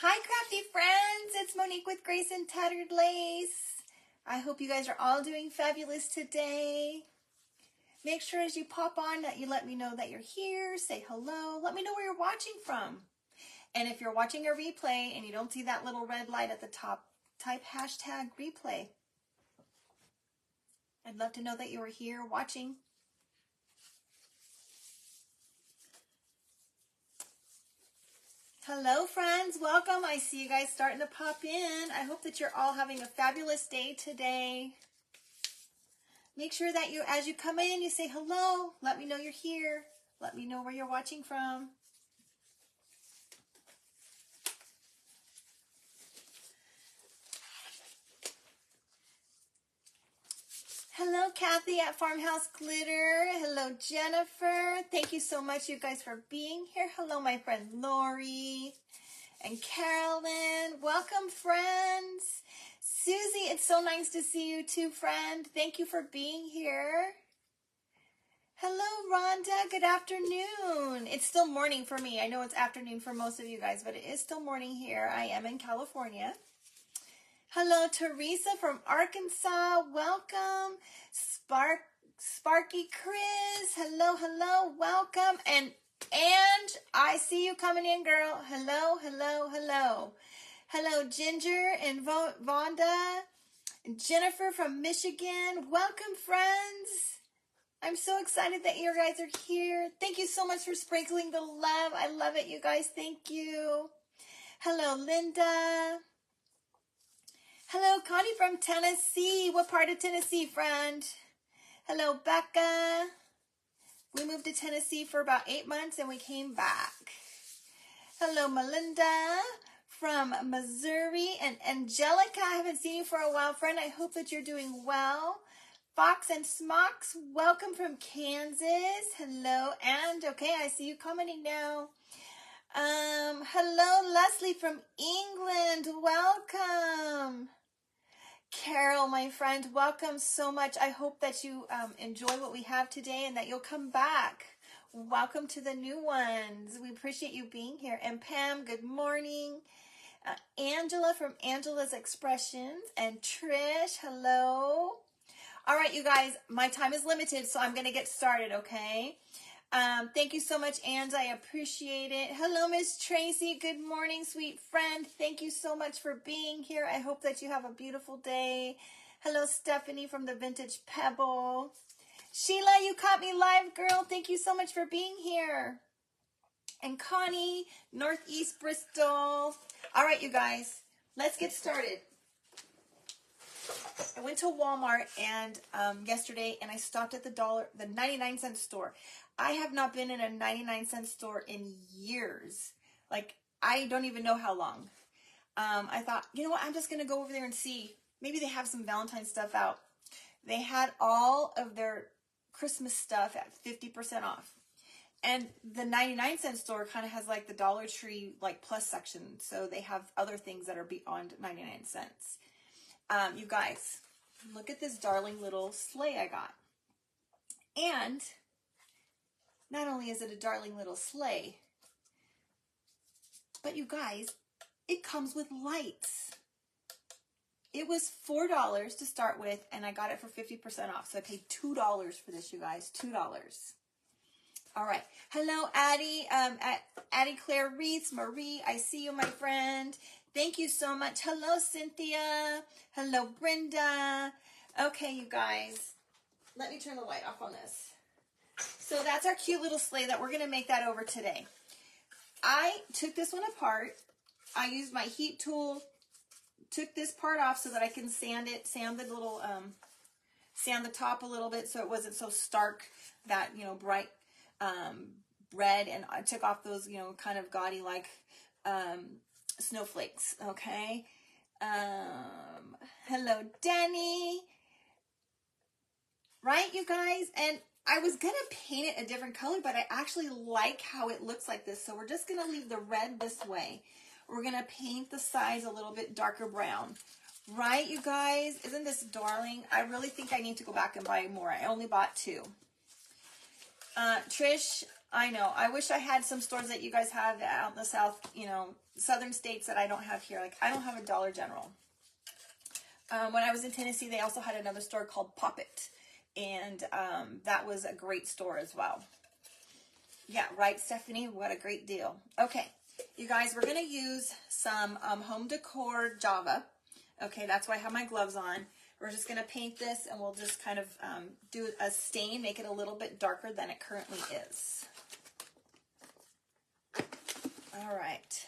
Hi, crafty friends. It's Monique with Grace and Tattered Lace. I hope you guys are all doing fabulous today. Make sure as you pop on that you let me know that you're here. Say hello. Let me know where you're watching from. And if you're watching a replay and you don't see that little red light at the top, type hashtag replay. I'd love to know that you were here watching. Hello, friends. Welcome. I see you guys starting to pop in. I hope that you're all having a fabulous day today. Make sure that you, as you come in, you say hello. Let me know you're here. Let me know where you're watching from. Hello, Kathy at Farmhouse Glitter. Hello, Jennifer. Thank you so much, you guys, for being here. Hello, my friend Lori and Carolyn. Welcome, friends. Susie, it's so nice to see you too, friend. Thank you for being here. Hello, Rhonda. Good afternoon. It's still morning for me. I know it's afternoon for most of you guys, but it is still morning here. I am in California. Hello, Teresa from Arkansas. Welcome. Sparky Chris. Hello. Welcome. And I see you coming in, girl. Hello. Hello, Ginger and Vonda. And Jennifer from Michigan. Welcome, friends. I'm so excited that you guys are here. Thank you so much for sprinkling the love. I love it, you guys. Thank you. Hello, Linda. Hello, Connie from Tennessee. What part of Tennessee, friend? Hello, Becca. We moved to Tennessee for about 8 months and we came back. Hello, Melinda from Missouri. And Angelica, I haven't seen you for a while, friend. I hope that you're doing well. Fox and Smocks, welcome from Kansas. Hello, and okay, I see you commenting now. Hello, Leslie from England. Welcome. Carol, my friend, welcome so much. I hope that you enjoy what we have today and that you'll come back. Welcome to the new ones. We appreciate you being here. And Pam, good morning. Angela from Angela's Expressions. And Trish, hello. All right, you guys, my time is limited, so I'm going to get started, okay? Thank you so much, Ange. I appreciate it. Hello, Miss Tracy. Good morning, sweet friend. Thank you so much for being here. I hope that you have a beautiful day. Hello, Stephanie from the Vintage Pebble. Sheila, you caught me live, girl. Thank you so much for being here. And Connie, Northeast Bristol. All right, you guys, let's get started. I went to Walmart and yesterday, and I stopped at the 99-cent store. I have not been in a 99-cent store in years. Like, I don't even know how long. I thought, you know what, I'm just going to go over there and see. Maybe they have some Valentine's stuff out. They had all of their Christmas stuff at 50% off. And the 99-cent store kind of has like the Dollar Tree like plus section. So they have other things that are beyond 99 cents. You guys, look at this darling little sleigh I got. And not only is it a darling little sleigh, but you guys, it comes with lights. It was $4 to start with, and I got it for 50% off. So I paid $2 for this, you guys, $2. All right. Hello, Addie, Addie Claire Reese, Marie, I see you, my friend. Thank you so much. Hello, Cynthia. Hello, Brenda. Okay, you guys, let me turn the light off on this. So that's our cute little sleigh that we're going to make that over today. I took this one apart. I used my heat tool, took this part off so that I can sand it, sand the little, sand the top a little bit so it wasn't so stark, that, you know, bright red, and I took off those, you know, kind of gaudy like snowflakes. Okay. Hello, Danny. Right, you guys? And I was gonna paint it a different color, but I actually like how it looks like this, so we're just gonna leave the red this way. We're gonna paint the sides a little bit darker brown. Right, you guys? Isn't this darling? I really think I need to go back and buy more. I only bought 2. Trish, I know. I wish I had some stores that you guys have out in the South, you know, southern states that I don't have here. Like, I don't have a Dollar General. When I was in Tennessee, they also had another store called Pop It. And that was a great store as well. Yeah, right, Stephanie? What a great deal. Okay, you guys, we're going to use some home decor Java. Okay, that's why I have my gloves on. We're just going to paint this, and we'll just kind of do a stain, make it a little bit darker than it currently is. All right.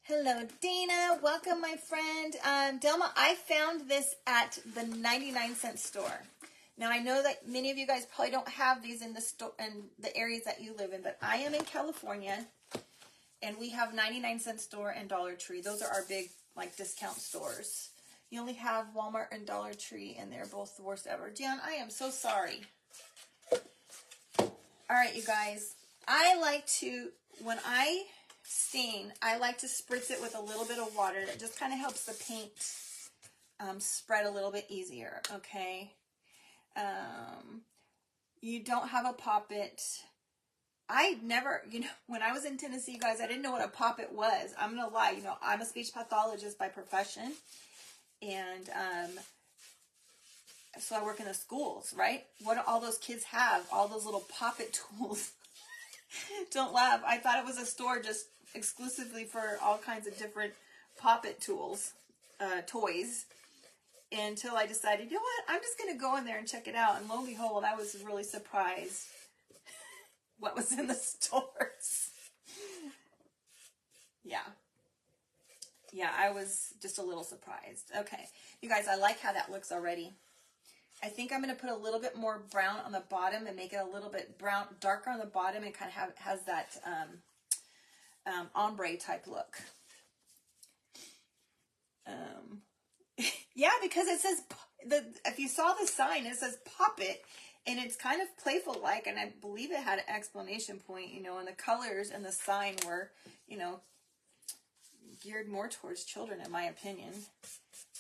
Hello, Dana. Welcome, my friend. Delma, I found this at the 99-cent store. Now, I know that many of you guys probably don't have these in the store in the areas that you live in, but I am in California, and we have 99-cent store and Dollar Tree. Those are our big, like, discount stores. You only have Walmart and Dollar Tree, and they're both the worst ever. Jan, I am so sorry. All right, you guys. I like to, when I stain, I like to spritz it with a little bit of water. That just kind of helps the paint spread a little bit easier, okay? You don't have a Pop-It. I never, you know, when I was in Tennessee, you guys, I didn't know what a Pop-It was. I'm going to lie, you know, I'm a speech pathologist by profession. And so I work in the schools, right? What do all those kids have? All those little Pop-It tools. Don't laugh. I thought it was a store just exclusively for all kinds of different Pop-It tools, toys. Until I decided, you know what, I'm just going to go in there and check it out. And lo and behold, I was really surprised what was in the stores. Yeah. Yeah, I was just a little surprised. Okay, you guys, I like how that looks already. I think I'm going to put a little bit more brown on the bottom and make it a little bit brown, darker on the bottom, and kind of has that ombre type look. Yeah, because it says, if you saw the sign, it says Pop It, and it's kind of playful-like, and I believe it had an exclamation point, you know, and the colors and the sign were, you know, geared more towards children, in my opinion,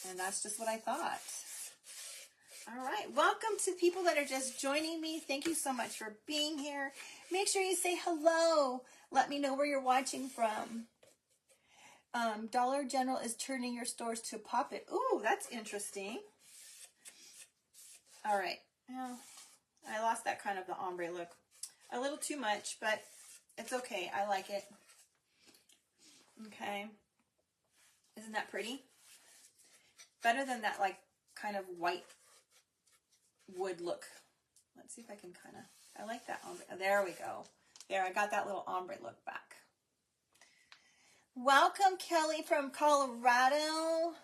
and that's just what I thought. All right, welcome to people that are just joining me. Thank you so much for being here. Make sure you say hello. Let me know where you're watching from. Dollar General is turning your stores to Pop It. Ooh, that's interesting. All right. Well, I lost that kind of the ombre look. A little too much, but it's okay. I like it. Okay. Isn't that pretty? Better than that, like, kind of white wood look. Let's see if I can kind of, I like that ombre. There we go. There, I got that little ombre look back. Welcome, Kelly from Colorado.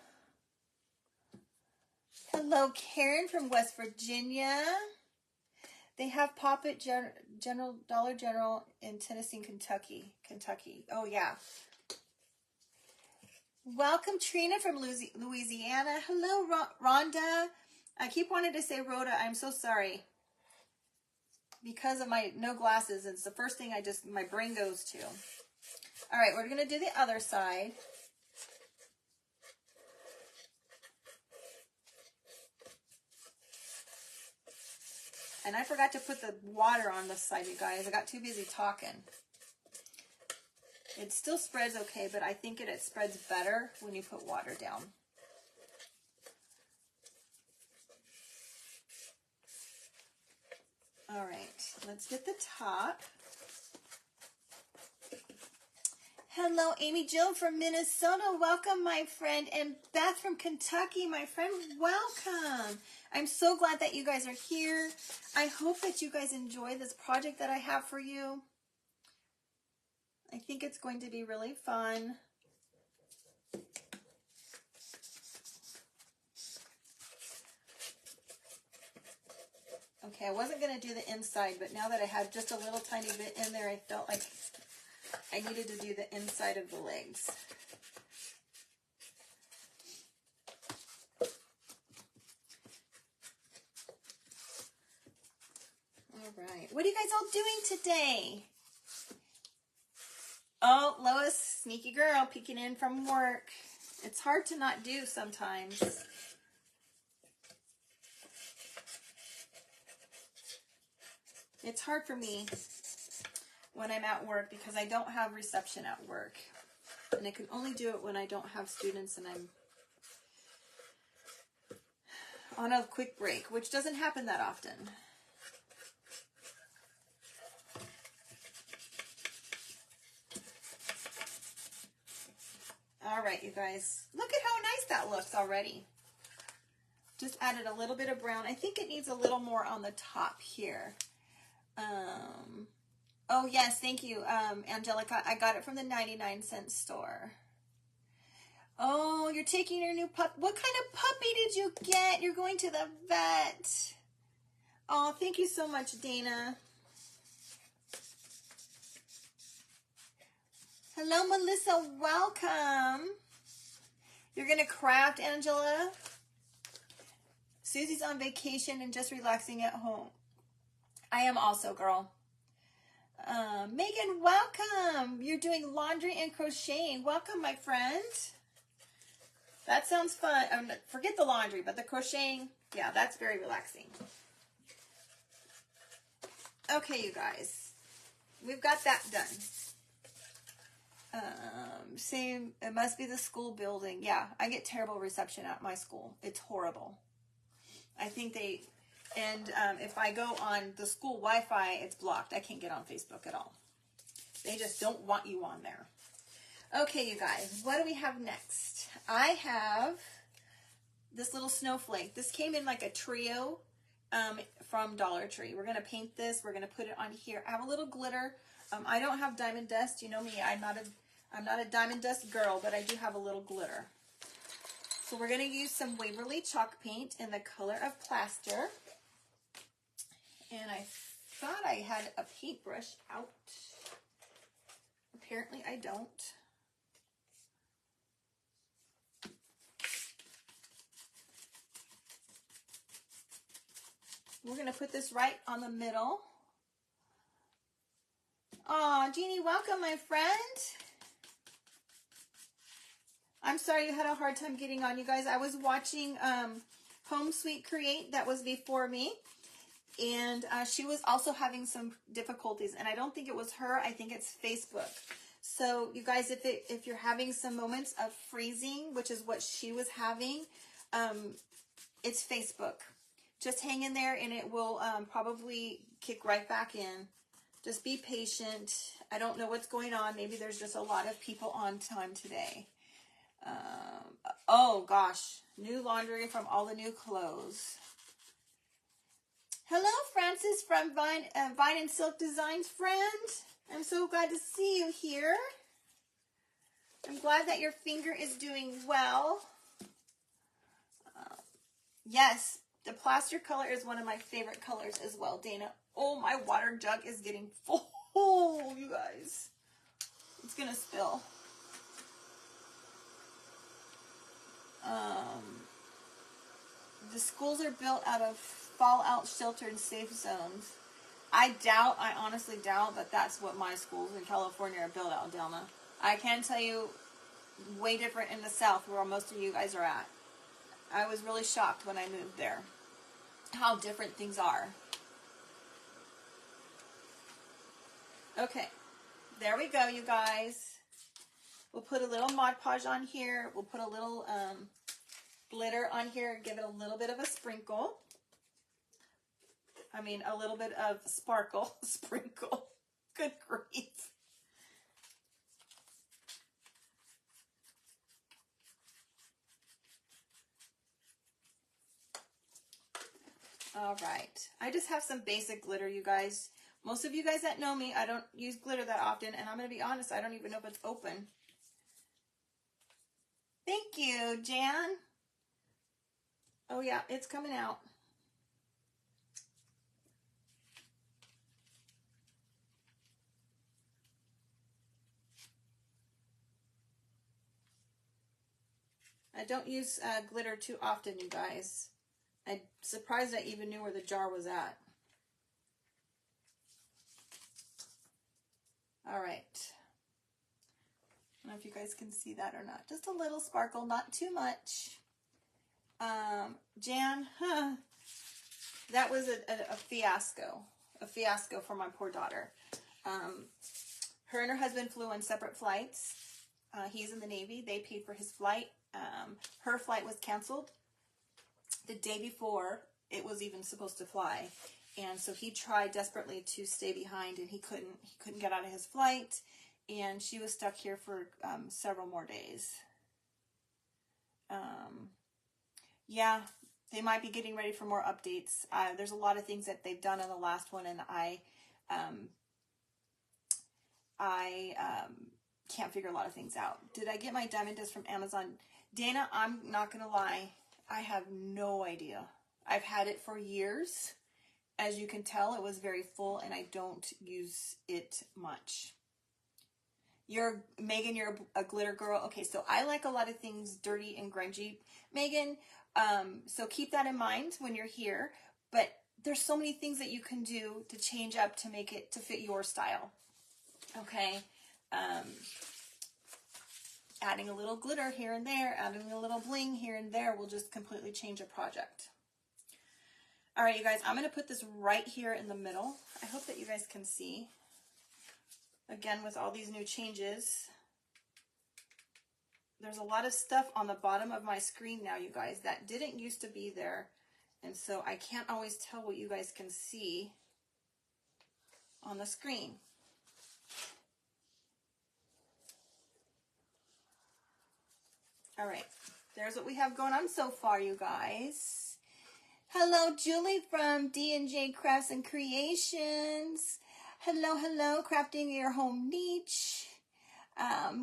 Hello, Karen from West Virginia. They have Pop It Dollar General in Tennessee and Kentucky. Oh, yeah. Welcome, Trina from Louisiana. Hello, Rhonda. I keep wanting to say Rhoda. I'm so sorry. Because of my no glasses, it's the first thing my brain goes to. All right, we're going to do the other side. And I forgot to put the water on this side, you guys. I got too busy talking. It still spreads okay, but I think it spreads better when you put water down. All right, let's get the top. Hello, Amy Jill from Minnesota. Welcome, my friend. And Beth from Kentucky, my friend. Welcome. I'm so glad that you guys are here. I hope that you guys enjoy this project that I have for you. I think it's going to be really fun. Okay, I wasn't going to do the inside, but now that I have just a little tiny bit in there, I felt like I needed to do the inside of the legs. All right. What are you guys all doing today? Oh, Lois, sneaky girl, peeking in from work. It's hard to not do sometimes. It's hard for me when I'm at work because I don't have reception at work. And I can only do it when I don't have students and I'm on a quick break, which doesn't happen that often. All right, you guys. Look at how nice that looks already. Just added a little bit of brown. I think it needs a little more on the top here. Oh, yes, thank you, Angelica. I got it from the 99-cent store. Oh, you're taking your new pup. What kind of puppy did you get? You're going to the vet. Oh, thank you so much, Dana. Hello, Melissa. Welcome. You're going to craft, Angela? Susie's on vacation and just relaxing at home. I am also, girl. Megan, welcome. You're doing laundry and crocheting. Welcome, my friend. That sounds fun. Forget the laundry, but the crocheting, yeah, that's very relaxing. Okay, you guys. We've got that done. Same, it must be the school building. Yeah, I get terrible reception at my school. It's horrible. I think if I go on the school Wi-Fi, it's blocked. I can't get on Facebook at all. They just don't want you on there. Okay, you guys, what do we have next? I have this little snowflake. This came in like a trio from Dollar Tree. We're going to paint this. We're going to put it on here. I have a little glitter. I don't have diamond dust. You know me. I'm not a diamond dust girl, but I do have a little glitter. So we're going to use some Waverly chalk paint in the color of plaster. And I thought I had a paintbrush out. Apparently I don't. We're going to put this right on the middle. Aw, Jeannie, welcome, my friend. I'm sorry you had a hard time getting on, you guys. I was watching Home Sweet Create. That was before me. And she was also having some difficulties. And I don't think it was her. I think it's Facebook. So, you guys, if you're having some moments of freezing, which is what she was having, it's Facebook. Just hang in there and it will probably kick right back in. Just be patient. I don't know what's going on. Maybe there's just a lot of people on time today. Oh gosh, new laundry from all the new clothes. Hello, Francis from Vine and Silk Designs, friend. I'm so glad to see you here. I'm glad that your finger is doing well. Yes, the plaster color is one of my favorite colors as well, Dana. Oh, my water jug is getting full, you guys. It's gonna spill. The schools are built out of fallout sheltered safe zones. I honestly doubt that that's what my schools in California are built out, Delma. I can tell you way different in the South where most of you guys are at. I was really shocked when I moved there. How different things are. Okay, there we go, you guys. We'll put a little Mod Podge on here. We'll put a little glitter on here. Give it a little bit of a sprinkle. I mean, a little bit of sparkle. Sprinkle. Good grief. All right. I just have some basic glitter, you guys. Most of you guys that know me, I don't use glitter that often. And I'm going to be honest, I don't even know if it's open. Thank you, Jan. Oh, yeah, it's coming out. I don't use glitter too often, you guys. I'm surprised I even knew where the jar was at. All right. I don't know if you guys can see that or not. Just a little sparkle, not too much. Jan, that was a fiasco. a fiasco for my poor daughter. Her and her husband flew on separate flights. He's in the Navy. They paid for his flight. Her flight was canceled the day before it was even supposed to fly. And so he tried desperately to stay behind, and he couldn't get out of his flight. And she was stuck here for several more days. Yeah, they might be getting ready for more updates. There's a lot of things that they've done in the last one, and I can't figure a lot of things out. Did I get my diamond dust from Amazon? Dana, I'm not going to lie. I have no idea. I've had it for years. As you can tell, it was very full, and I don't use it much. Megan, you're a glitter girl. Okay, so I like a lot of things dirty and grungy. Megan, so keep that in mind when you're here. But there's so many things that you can do to change up to make it to fit your style. Okay, adding a little glitter here and there, adding a little bling here and there will just completely change a project. All right, you guys, I'm going to put this right here in the middle. I hope that you guys can see. Again, with all these new changes, there's a lot of stuff on the bottom of my screen now, you guys, that didn't used to be there. And so I can't always tell what you guys can see on the screen. All right, there's what we have going on so far, you guys. Hello, Julie from D&J Crafts and Creations. Hello, hello, crafting your home niche.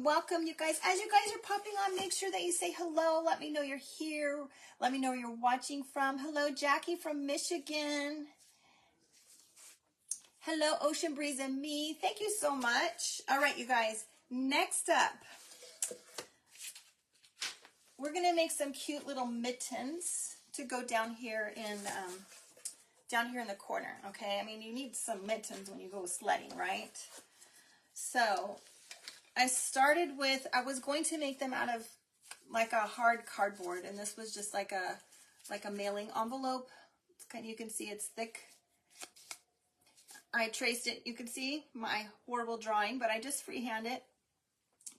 Welcome, you guys. As you guys are popping on, make sure that you say hello. Let me know you're here. Let me know where you're watching from. Hello, Jackie from Michigan. Hello, Ocean Breeze and me. Thank you so much. All right, you guys. Next up, we're going to make some cute little mittens to go down here in the corner, okay? I mean, you need some mittens when you go sledding, right? So I started with, I was going to make them out of like a hard cardboard, and this was just like a mailing envelope. It's kind of, you can see it's thick. I traced it, you can see my horrible drawing, but I just freehand it.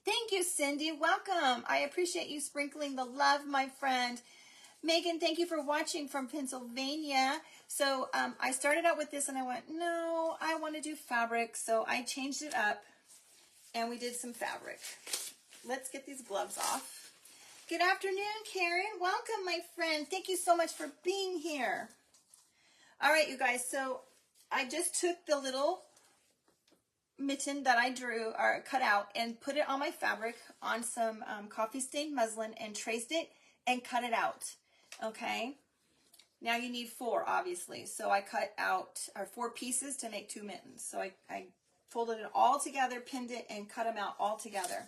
Thank you, Cindy. Welcome. I appreciate you sprinkling the love, my friend. Megan, thank you for watching from Pennsylvania. So I started out with this and I went, no, I want to do fabric. So I changed it up and we did some fabric. Let's get these gloves off. Good afternoon, Karen. Welcome, my friend. Thank you so much for being here. All right, you guys. So I just took the little mitten that I drew or cut out and put it on my fabric on some coffee stained muslin and traced it and cut it out. Okay, now you need 4, obviously. So I cut out 4 pieces to make 2 mittens. So I folded it all together, pinned it, and cut them out all together.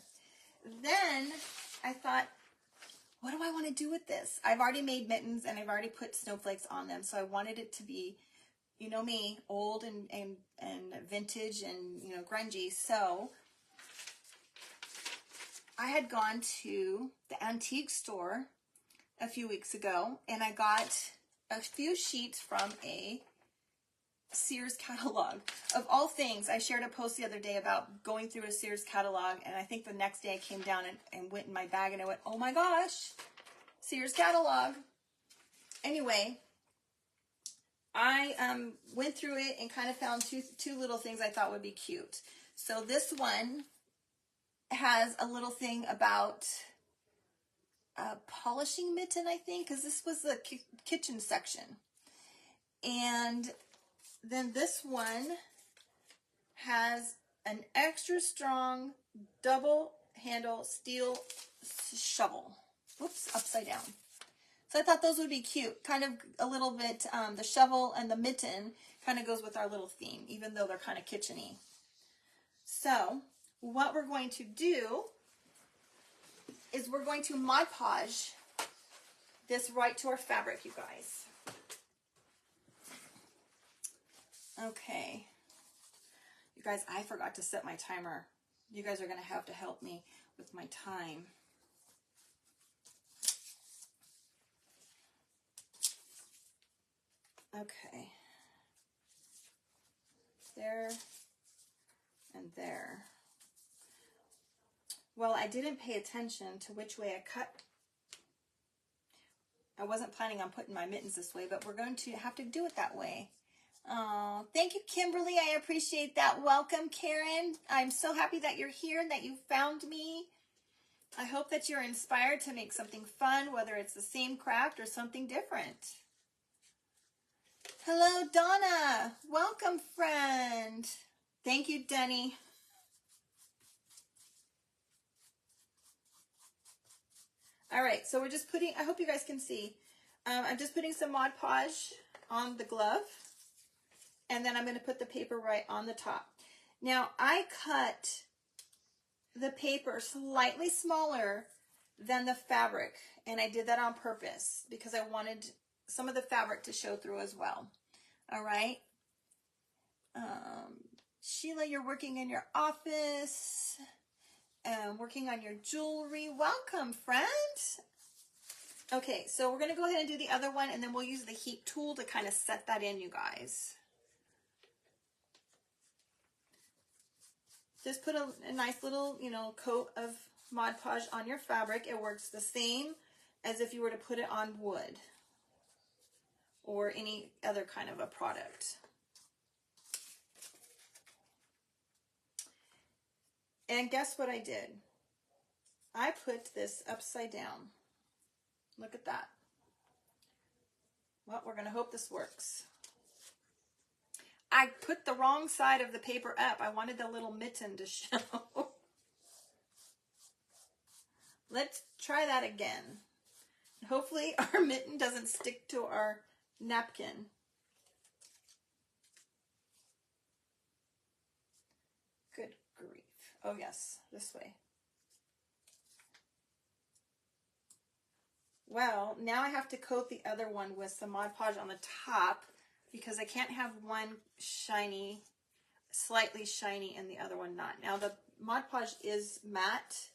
Then I thought, what do I want to do with this? I've already made mittens and I've already put snowflakes on them. So I wanted it to be, you know me, old and vintage and, you know, grungy. So I had gone to the antique store a few weeks ago and I got a few sheets from a Sears catalog. Of all things, I shared a post the other day about going through a Sears catalog, and I think the next day I came down and went in my bag and I went, oh my gosh, Sears catalog. Anyway, I went through it and kind of found two little things I thought would be cute. So this one has a little thing about a polishing mitten, I think, because this was the kitchen section. And then this one has an extra strong double handle steel shovel. Whoops, upside down. So I thought those would be cute. Kind of a little bit, the shovel and the mitten kind of goes with our little theme, even though they're kind of kitchen-y. So what we're going to do is we're going to Mod Podge this right to our fabric, you guys. Okay. You guys, I forgot to set my timer. You guys are going to have to help me with my time. Okay. there and there. Well, I didn't pay attention to which way I cut. I wasn't planning on putting my mittens this way, but we're going to have to do it that way. Oh, thank you, Kimberly. I appreciate that. Welcome, Karen. I'm so happy that you're here and that you found me. I hope that you're inspired to make something fun, whether it's the same craft or something different. Hello, Donna. Welcome, friend. Thank you, Denny. All right, so we're just putting, I hope you guys can see, I'm just putting some Mod Podge on the glove, and then I'm going to put the paper right on the top. Now, I cut the paper slightly smaller than the fabric, and I did that on purpose because I wanted some of the fabric to show through as well. All right. Sheila, you're working in your office. Working on your jewelry. Welcome, friend. Okay, so we're going to go ahead and do the other one, and then we'll use the heat tool to kind of set that in, you guys. Just put a nice little, coat of Mod Podge on your fabric. It works the same as if you were to put it on wood or any other kind of a product. And guess what I did? I put this upside down. Look at that. Well, we're going to hope this works. I put the wrong side of the paper up. I wanted the little mitten to show. Let's try that again. Hopefully our mitten doesn't stick to our napkin. Good grief. Oh yes, this way. Well, now I have to coat the other one with some Mod Podge on the top because I can't have one shiny, slightly shiny and the other one not. Now the Mod Podge is matte,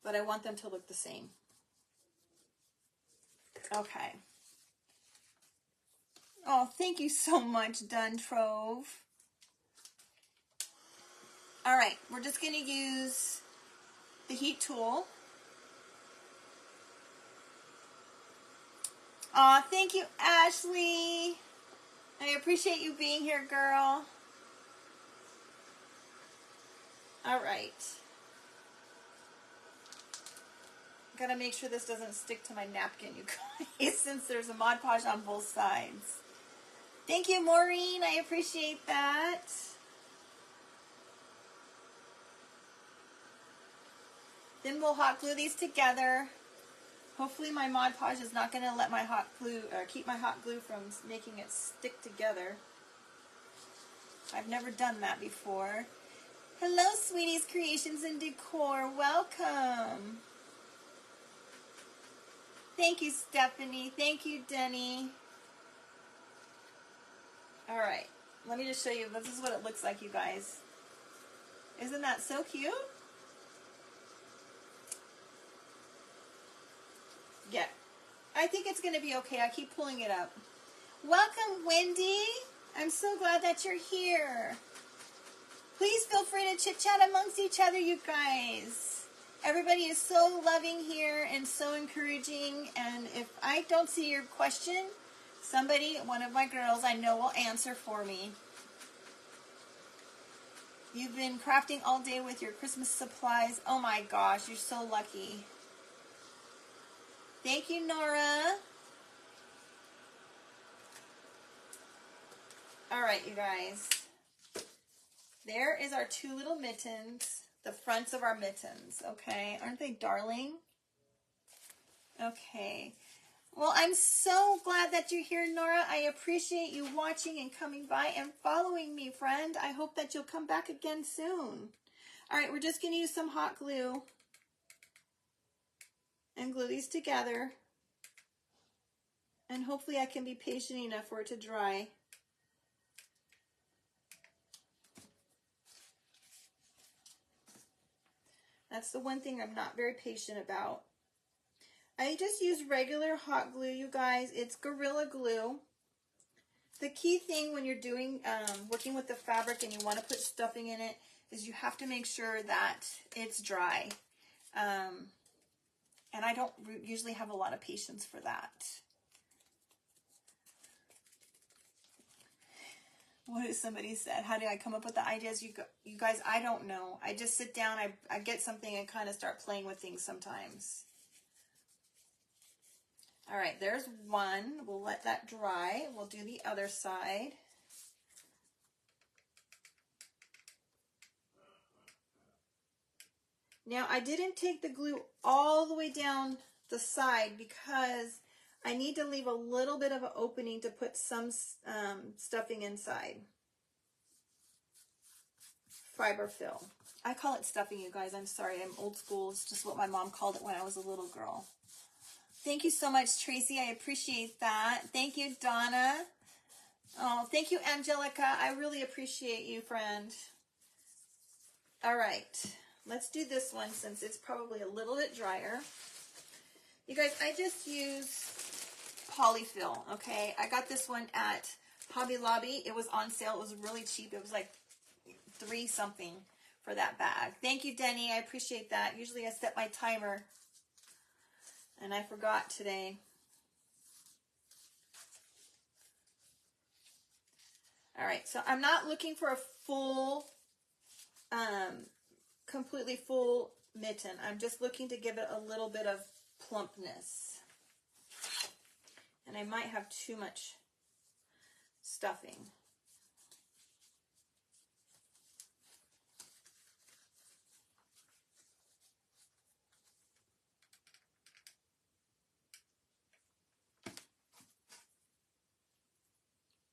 but I want them to look the same. Okay. Oh, thank you so much, Duntrove. All right, we're just going to use the heat tool. Aw, thank you, Ashley. I appreciate you being here, girl. All right. Gotta make sure this doesn't stick to my napkin, you guys, since there's a Mod Podge on both sides. Thank you, Maureen. I appreciate that. Then we'll hot glue these together. Hopefully my Mod Podge is not going to let my hot glue, or keep my hot glue from making it stick together. I've never done that before. Hello, Sweeties Creations and Decor. Welcome. Thank you, Stephanie. Thank you, Denny. All right, let me just show you. This is what it looks like, you guys. Isn't that so cute? Yeah, I think it's going to be okay. I keep pulling it up. Welcome, Wendy. I'm so glad that you're here. Please feel free to chit-chat amongst each other, you guys. Everybody is so loving here and so encouraging. And if I don't see your question, somebody, one of my girls I know will answer for me. You've been crafting all day with your Christmas supplies. Oh my gosh, you're so lucky. Thank you, Nora. All right, you guys. There is our two little mittens, the fronts of our mittens, okay? Aren't they darling? Okay. Well, I'm so glad that you're here, Nora. I appreciate you watching and coming by and following me, friend. I hope that you'll come back again soon. All right, we're just going to use some hot glue and glue these together. And hopefully I can be patient enough for it to dry. That's the one thing I'm not very patient about. I just use regular hot glue, you guys. It's Gorilla Glue. The key thing when you're doing, working with the fabric and you want to put stuffing in it is you have to make sure that it's dry. And I don't usually have a lot of patience for that. What has somebody said? How do I come up with the ideas? You guys, I don't know. I just sit down, I get something and kind of start playing with things sometimes. All right, there's one. We'll let that dry. We'll do the other side. Now, I didn't take the glue all the way down the side because I need to leave a little bit of an opening to put some stuffing inside. Fiber fill. I call it stuffing, you guys. I'm sorry, I'm old school. It's just what my mom called it when I was a little girl. Thank you so much, Tracy. I appreciate that. Thank you, Donna. Oh, thank you, Angelica. I really appreciate you, friend. All right. Let's do this one since it's probably a little bit drier. You guys, I just use polyfill, okay? I got this one at Hobby Lobby. It was on sale. It was really cheap. It was like $3 something for that bag. Thank you, Denny. I appreciate that. Usually I set my timer, and I forgot today. All right, so I'm not looking for a full, completely full mitten. I'm just looking to give it a little bit of plumpness. And I might have too much stuffing.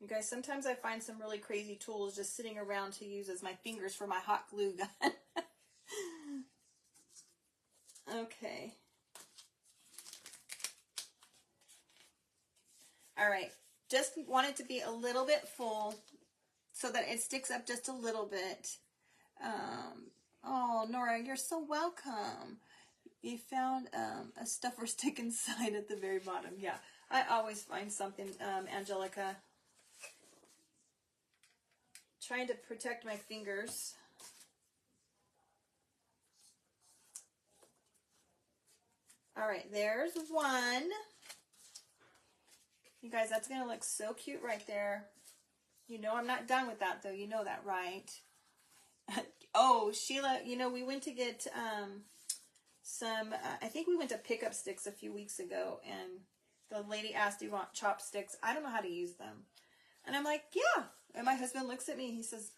You guys, sometimes I find some really crazy tools just sitting around to use as my fingers for my hot glue gun. Okay. All right. Just want it to be a little bit full so that it sticks up just a little bit. Oh, Nora, you're so welcome. You found a stuffer stick inside at the very bottom. Yeah, I always find something, Angelica. Trying to protect my fingers. All right, there's one. You guys, that's going to look so cute right there. You know I'm not done with that, though. You know that, right? Oh, Sheila, you know, we went to get some, I think we went to Pickup Sticks a few weeks ago, and the lady asked, do you want chopsticks? I don't know how to use them. And I'm like, yeah. And my husband looks at me, he says,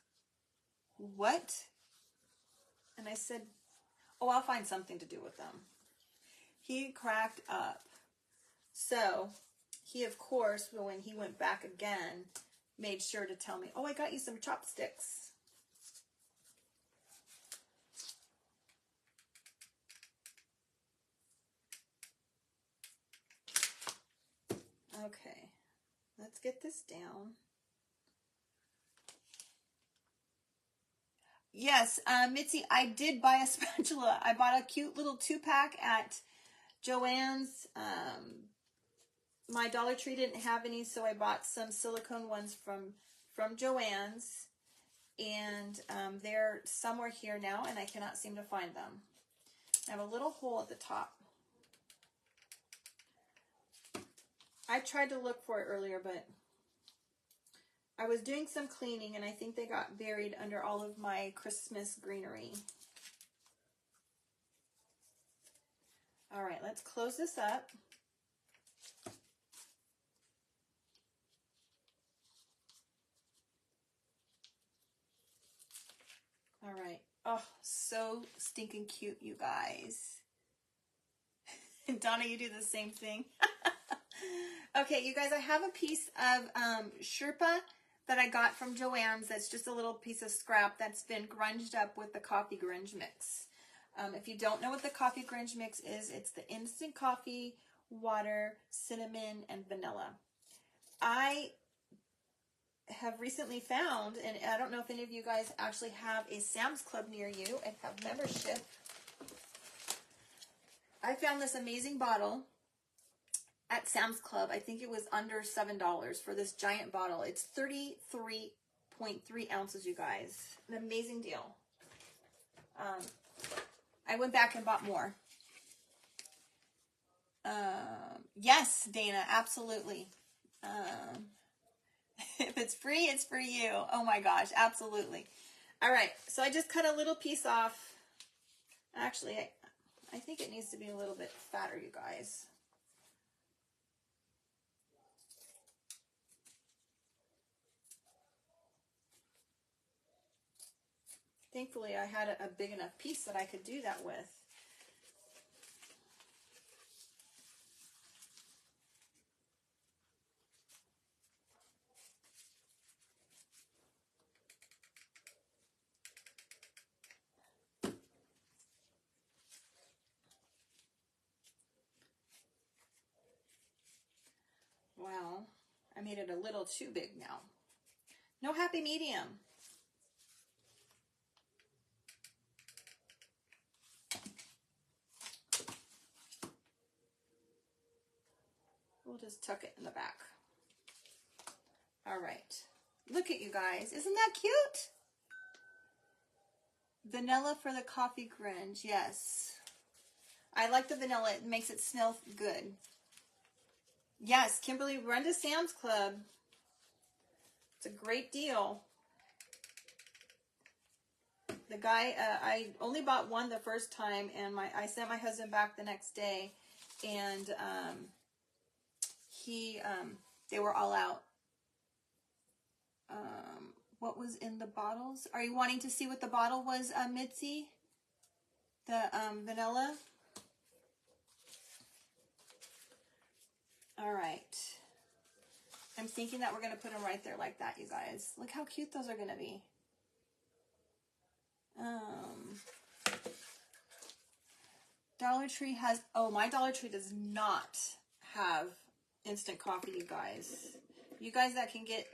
what? And I said, oh, I'll find something to do with them. He cracked up. So he, of course, when he went back again, made sure to tell me, oh, I got you some chopsticks. Okay, let's get this down. Yes, Mitzi, I did buy a spatula. I bought a cute little 2-pack at Joann's. My Dollar Tree didn't have any, so I bought some silicone ones from Joann's. And they're somewhere here now, and I cannot seem to find them. I have a little hole at the top. I tried to look for it earlier, but I was doing some cleaning, and I think they got buried under all of my Christmas greenery. All right, let's close this up. All right. Oh, so stinking cute, you guys. And Donna, you do the same thing. Okay, you guys, I have a piece of Sherpa that I got from Joann's. That's just a little piece of scrap that's been grunged up with the coffee grunge mix. If you don't know what the coffee grunge mix is, it's the instant coffee, water, cinnamon, and vanilla. I have recently found, and I don't know if any of you guys actually have a Sam's Club near you and have membership. I found this amazing bottle, at Sam's Club. I think it was under $7 for this giant bottle. It's 33.3 ounces, you guys. An amazing deal. I went back and bought more. Yes, Dana, absolutely. If it's free, it's for you. Oh my gosh, absolutely. All right, so I just cut a little piece off. Actually, I think it needs to be a little bit fatter, you guys. Thankfully, I had a big enough piece that I could do that with. Well, I made it a little too big now. No happy medium. We'll just tuck it in the back. All right. Look at you guys. Isn't that cute? Vanilla for the coffee Grinch. Yes. I like the vanilla. It makes it smell good. Yes, Kimberly, run to Sam's Club. It's a great deal. The guy, I only bought one the first time, and I sent my husband back the next day, and they were all out. What was in the bottles? Are you wanting to see what the bottle was, Mitzi? The vanilla? All right. I'm thinking that we're going to put them right there like that, you guys. Look how cute those are going to be. Dollar Tree has, oh, my Dollar Tree does not have instant coffee, you guys. You guys that can get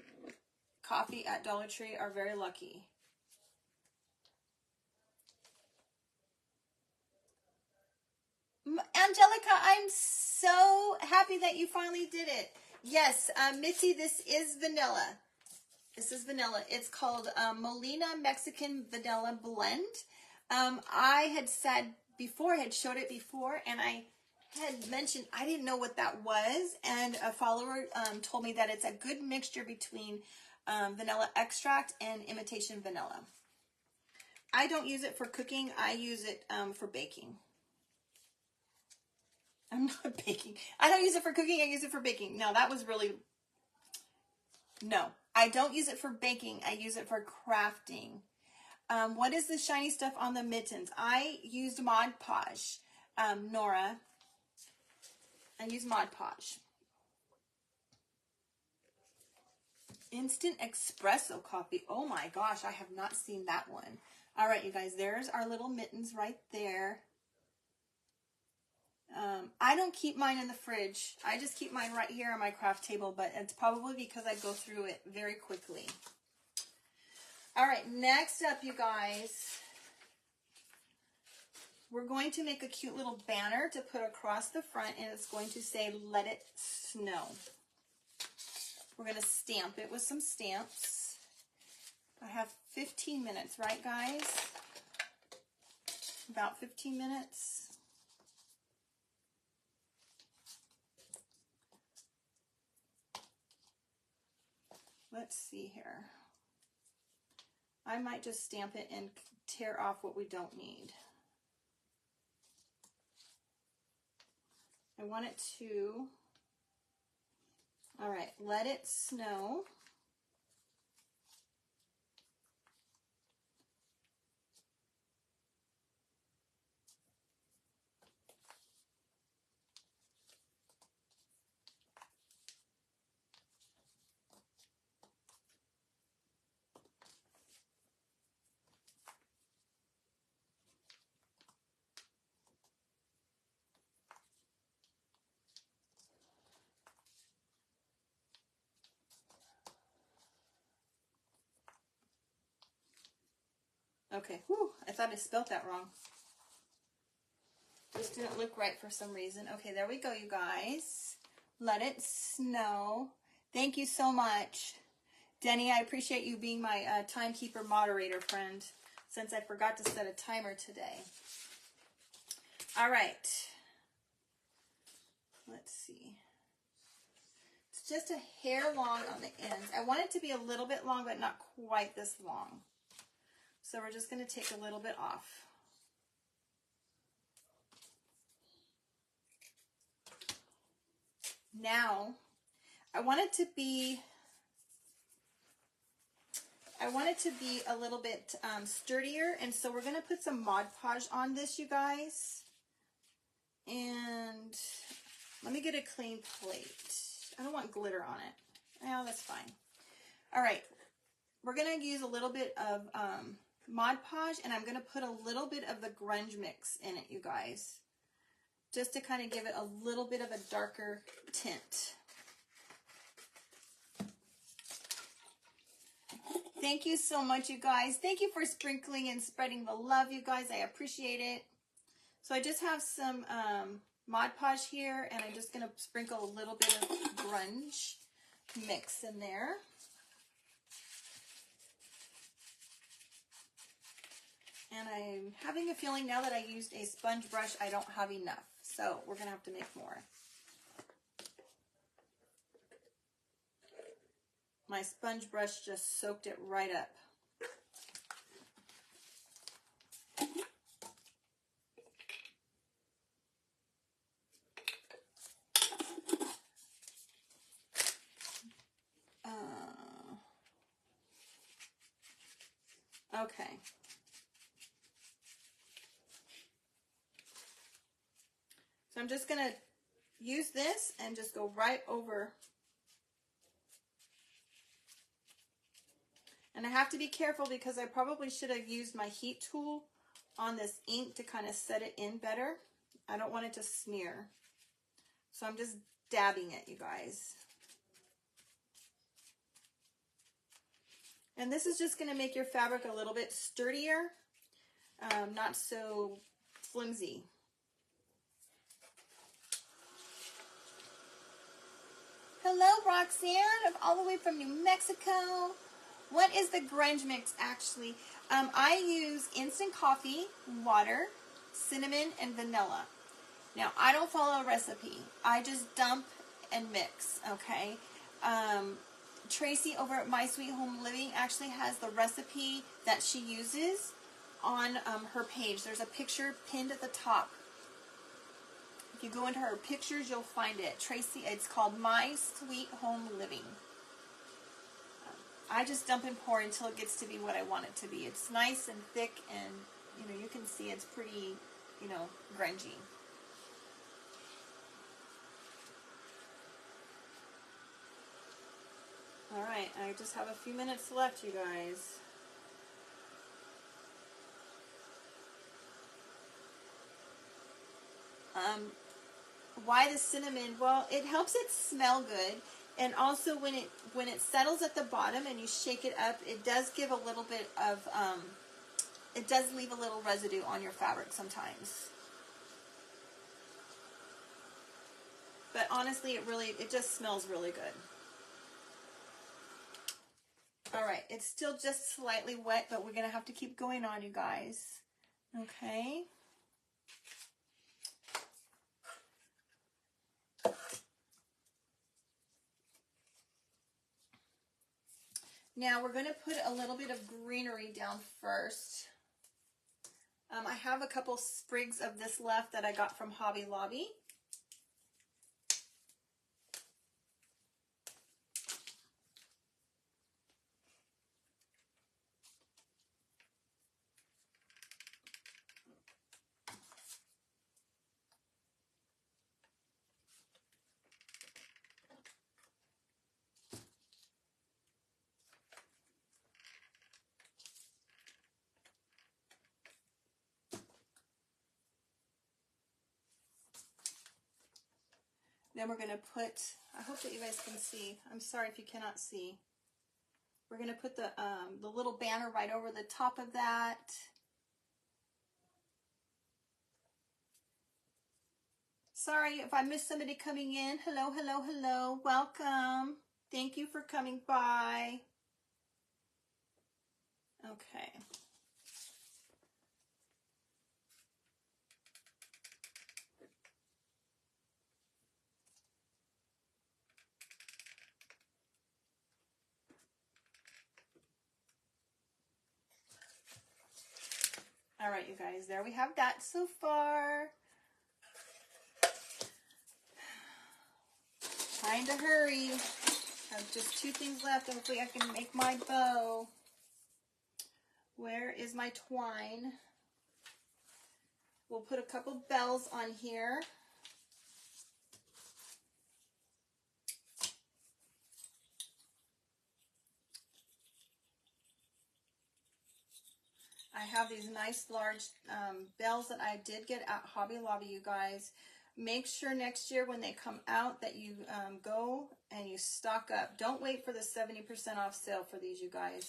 coffee at Dollar Tree are very lucky. Angelica, I'm so happy that you finally did it. Yes, Mitzi, this is vanilla. This is vanilla. It's called Molina Mexican Vanilla Blend. I had said before, I had showed it before, and I had mentioned I didn't know what that was, and a follower told me that it's a good mixture between vanilla extract and imitation vanilla. I don't use it for cooking. I use it for baking. I'm not baking. I don't use it for cooking. I use it for baking. No, that was really... No, I don't use it for baking. I use it for crafting. What is the shiny stuff on the mittens? I used Mod Podge, Nora. I use Mod Podge. Instant espresso coffee. Oh my gosh, I have not seen that one. All right, you guys, there's our little mittens right there. I don't keep mine in the fridge. I just keep mine right here on my craft table, but it's probably because I go through it very quickly. All right, next up, you guys, we're going to make a cute little banner to put across the front, and it's going to say, "Let It Snow." We're going to stamp it with some stamps. I have 15 minutes, right, guys? About 15 minutes. Let's see here. I might just stamp it and tear off what we don't need. I want it to, all right, let it snow. Okay, whew, I thought I spelled that wrong. This didn't look right for some reason. Okay, there we go, you guys. Let it snow. Thank you so much. Denny, I appreciate you being my timekeeper moderator friend, since I forgot to set a timer today. All right. Let's see. It's just a hair long on the ends. I want it to be a little bit long, but not quite this long. So we're just going to take a little bit off. Now, I want it to be a little bit sturdier, and so we're going to put some Mod Podge on this, you guys. And let me get a clean plate. I don't want glitter on it. Oh, that's fine. All right, we're going to use a little bit of Mod Podge, and I'm going to put a little bit of the grunge mix in it, you guys, just to kind of give it a little bit of a darker tint. Thank you so much, you guys. Thank you for sprinkling and spreading the love, you guys. I appreciate it. So I just have some Mod Podge here, and I'm just going to sprinkle a little bit of grunge mix in there. And I'm having a feeling now that I used a sponge brush, I don't have enough. So we're going to have to make more. My sponge brush just soaked it right up. Okay. So I'm just going to use this and just go right over. And I have to be careful because I probably should have used my heat tool on this ink to kind of set it in better. I don't want it to smear. So I'm just dabbing it, you guys. And this is just going to make your fabric a little bit sturdier, not so flimsy. Hello, Roxanne, all the way from New Mexico. What is the grunge mix actually? I use instant coffee, water, cinnamon, and vanilla. Now, I don't follow a recipe. I just dump and mix, okay? Tracy over at My Sweet Home Living actually has the recipe that she uses on her page. There's a picture pinned at the top. If you go into her pictures, you'll find it. Tracy, it's called My Sweet Home Living. I just dump and pour until it gets to be what I want it to be. It's nice and thick, and you can see it's pretty, grungy. All right, I just have a few minutes left, you guys. Why the cinnamon? Well, it helps it smell good. And also when it settles at the bottom and you shake it up, it does give a little bit of, it does leave a little residue on your fabric sometimes. But honestly, it just smells really good. All right, it's still just slightly wet, but we're going to have to keep going on, you guys. Okay. Now we're going to put a little bit of greenery down first. I have a couple sprigs of this left that I got from Hobby Lobby. Then we're going to put, I hope that you guys can see. I'm sorry if you cannot see. We're going to put the little banner right over the top of that. Sorry if I missed somebody coming in. Hello, hello, hello. Welcome. Thank you for coming by. Okay. All right, you guys, there we have that so far. Trying to hurry. Have just 2 things left. Hopefully I can make my bow. Where is my twine? We'll put a couple bells on here. I have these nice large bells that I did get at Hobby Lobby, you guys. Make sure next year when they come out that you go and you stock up. Don't wait for the 70% off sale for these, you guys.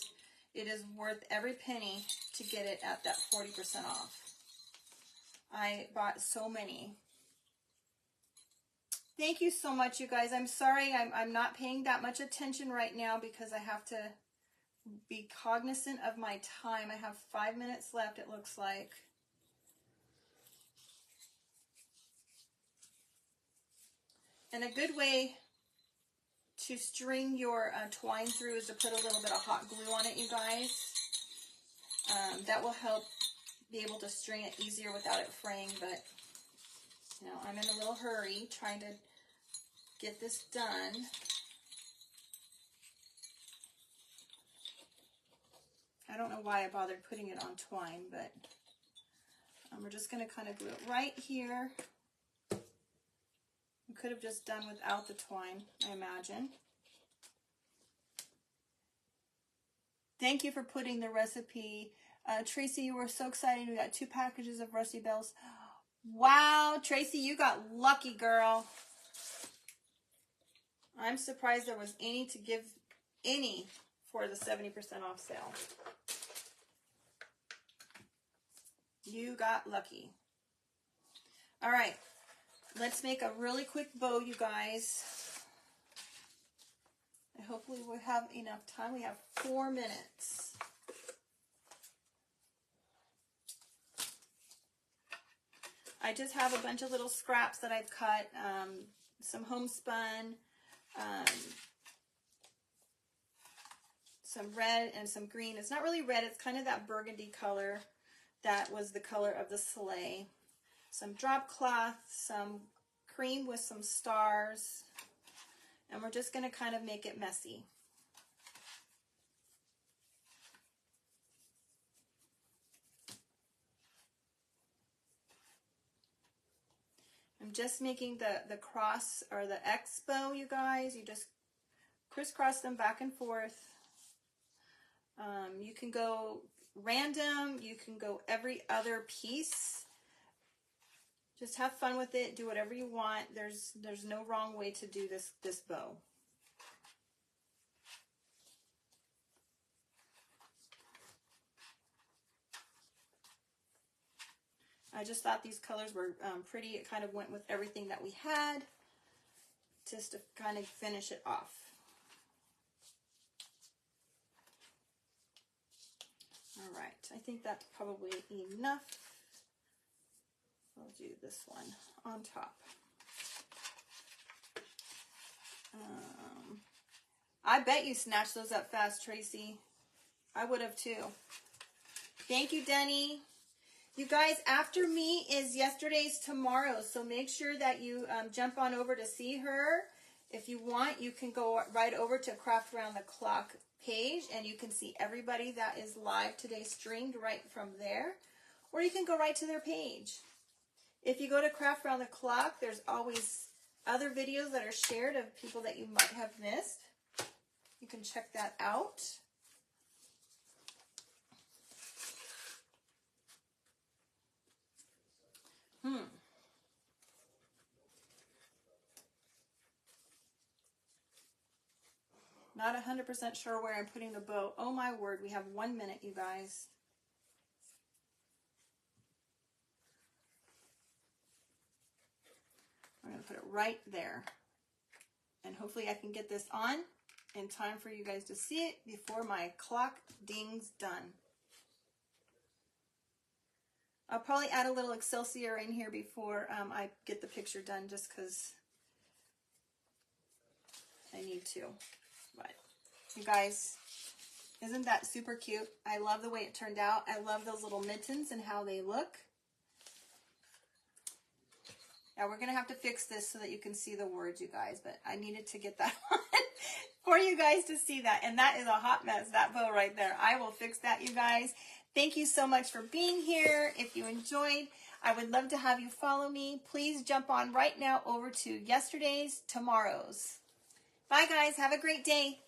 It is worth every penny to get it at that 40% off. I bought so many. Thank you so much, you guys. I'm sorry I'm not paying that much attention right now because I have to be cognizant of my time. I have 5 minutes left, it looks like. And a good way to string your twine through is to put a little bit of hot glue on it, you guys. That will help be able to string it easier without it fraying, but you know, I'm in a little hurry trying to get this done. I don't know why I bothered putting it on twine, but we're just going to kind of glue it right here. We could have just done without the twine, I imagine. Thank you for putting the recipe. Tracy, you were so excited. We got 2 packages of Rusty Bells. Wow, Tracy, you got lucky, girl. I'm surprised there was any to give any for the 70% off sale. You got lucky. All right, let's make a really quick bow, you guys. Hopefully we'll have enough time. We have 4 minutes. I just have a bunch of little scraps that I've cut, some homespun, some red and some green. It's not really red, it's kind of that burgundy color that was the color of the sleigh. Some drop cloth, some cream with some stars, and we're just going to kind of make it messy. I'm just making the cross or the X bow, you guys. You just crisscross them back and forth. You can go random, you can go every other piece. Just have fun with it, do whatever you want. There's no wrong way to do this bow. I just thought these colors were pretty. It kind of went with everything that we had, just to kind of finish it off. All right, I think that's probably enough. I'll do this one on top. I bet you snatched those up fast, Tracy. I would have too. Thank you, Denny. You guys, after me is yesterday's tomorrow, so make sure that you jump on over to see her. If you want, you can go right over to Craft Around the Clock page, and you can see everybody that is live today streamed right from there, or you can go right to their page. If you go to Craft Around the Clock, there's always other videos that are shared of people that you might have missed. You can check that out. Not 100% sure where I'm putting the bow. Oh my word, we have 1 minute, you guys. put it right there. And hopefully I can get this on in time for you guys to see it before my clock dings done. I'll probably add a little Excelsior in here before I get the picture done, just because I need to. But you guys, isn't that super cute? I love the way it turned out. I love those little mittens and how they look. Now we're going to have to fix this so that you can see the words, you guys, but I needed to get that on for you guys to see that. And that is a hot mess, that bow right there. I will fix that, you guys. Thank you so much for being here. If you enjoyed, I would love to have you follow me. Please jump on right now over to yesterday's, tomorrow's. Bye, guys. Have a great day.